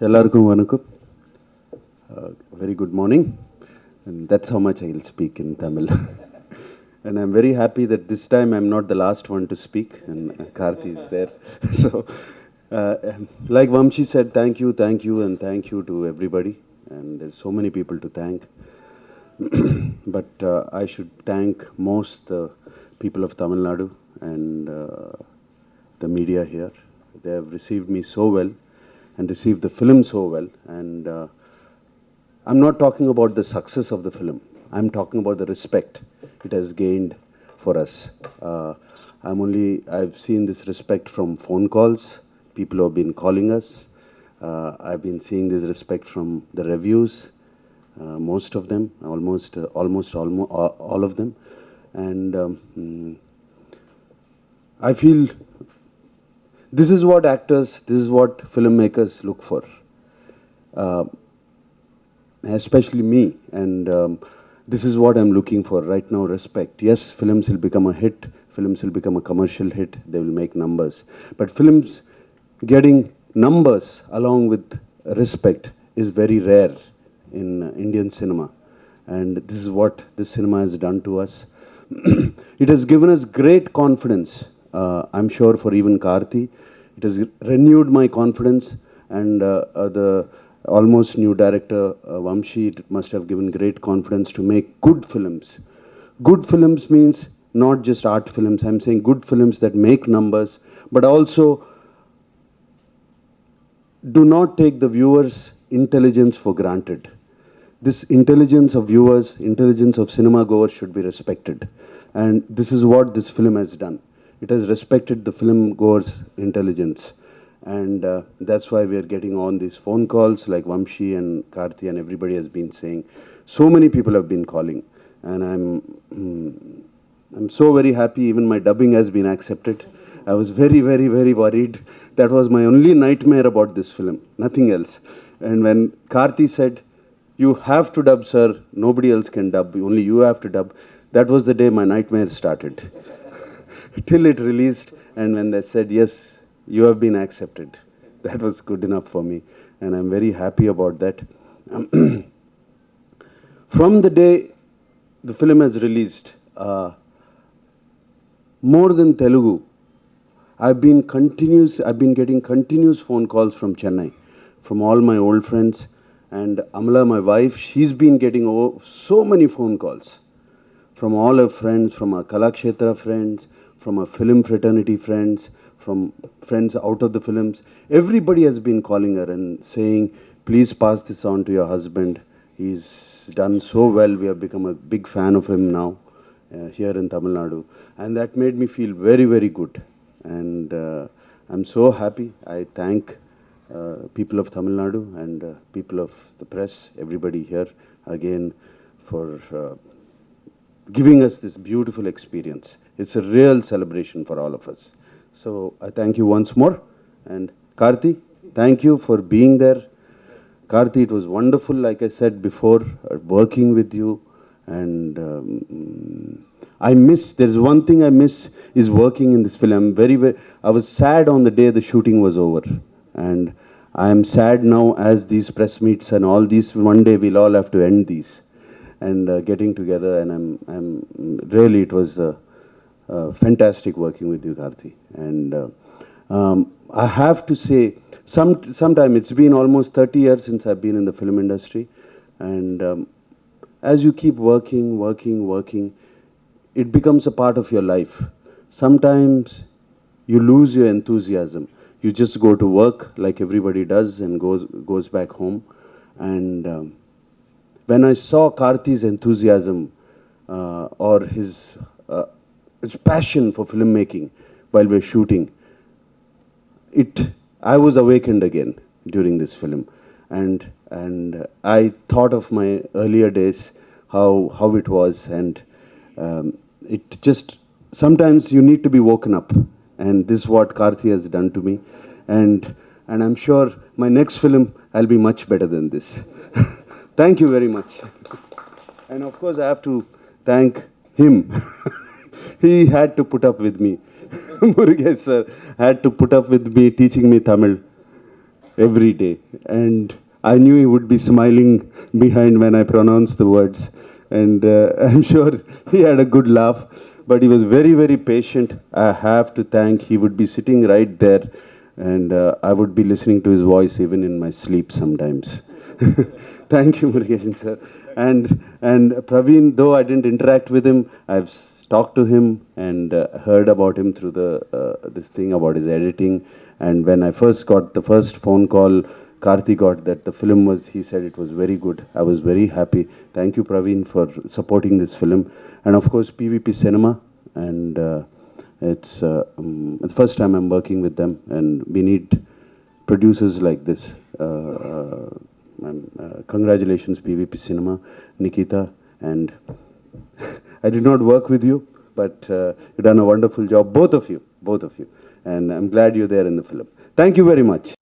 Ellarkum vanakkam. Very good morning. And that's how much I will speak in Tamil. And I'm very happy that this time I'm not the last one to speak, and Karthi is there. So, like Vamshi said, thank you, and thank you to everybody. And there's so many people to thank. But I should thank most the people of Tamil Nadu and the media here. They have received me so well and received the film so well. And I'm not talking about the success of the film. I'm talking about the respect it has gained for us. I've seen this respect from phone calls. People have been calling us. I've been seeing this respect from the reviews, most of them, almost all of them. And I feel this is what actors, this is what filmmakers look for. Especially me, and this is what I'm looking for right now, respect. Yes, films will become a hit, films will become a commercial hit, they will make numbers. But films getting numbers along with respect is very rare in Indian cinema. And this is what this cinema has done to us. It has given us great confidence, I'm sure for even Karthi. It has renewed my confidence, and the almost new director, Vamshi, it must have given great confidence to make good films. Good films means not just art films. I'm saying good films that make numbers, but also do not take the viewer's intelligence for granted. This intelligence of viewers, intelligence of cinema goers should be respected. And this is what this film has done. It has respected the film goer's intelligence. And that's why we are getting on these phone calls like Vamshi and Karthi and everybody has been saying. So many people have been calling. And I'm so very happy. Even my dubbing has been accepted. I was very, very, very worried. That was my only nightmare about this film. Nothing else. And when Karthi said, "You have to dub, sir. Nobody else can dub. Only you have to dub." That was the day my nightmare started. Till it released, and when they said, "Yes, you have been accepted," that was good enough for me. And I'm very happy about that. From the day the film has released, more than Telugu, I've been getting continuous phone calls from Chennai, from all my old friends. And Amala, my wife, she's been getting so many phone calls from all her friends, from our Kalakshetra friends, from our film fraternity friends, from friends out of the films. Everybody has been calling her and saying, "Please pass this on to your husband. He's done so well. We have become a big fan of him now here in Tamil Nadu." And that made me feel very, very good. And I'm so happy. I thank people of Tamil Nadu and people of the press, everybody here again for giving us this beautiful experience. It's a real celebration for all of us. So I thank you once more. And Karthi, thank you for being there. Karthi, it was wonderful, like I said before, working with you. And there's one thing I miss is working in this film. I was sad on the day the shooting was over. And I am sad now as these press meets and all these, one day we'll all have to end these. And getting together, and I'm really, it was fantastic working with you, Karthi. And I have to say, sometime it's been almost 30 years since I've been in the film industry, and as you keep working, it becomes a part of your life. Sometimes you lose your enthusiasm. You just go to work like everybody does and goes back home. And when I saw Karthi's enthusiasm or his passion for filmmaking while we're shooting, I was awakened again during this film. And I thought of my earlier days, how it was, and it just, sometimes you need to be woken up. And this is what Karthi has done to me. And I'm sure my next film, I'll be much better than this. Thank you very much. And of course, I have to thank him. He had to put up with me. Murugesh sir had to put up with me, teaching me Tamil. every day. And I knew he would be smiling behind when I pronounced the words. And I'm sure he had a good laugh, but he was very, very patient. I have to thank, he would be sitting right there, and I would be listening to his voice even in my sleep sometimes. Thank you, Murugesan sir. And Praveen, though I didn't interact with him, I've talked to him and heard about him through the this thing about his editing. And when I first got the first phone call, Karthi got that the film was, he said it was very good. I was very happy. Thank you, Praveen, for supporting this film. And of course, PVP Cinema. And it's the first time I'm working with them, and we need producers like this. Congratulations, PVP Cinema, Nikita, and I did not work with you, but you've done a wonderful job, both of you, and I'm glad you're there in the film. Thank you very much.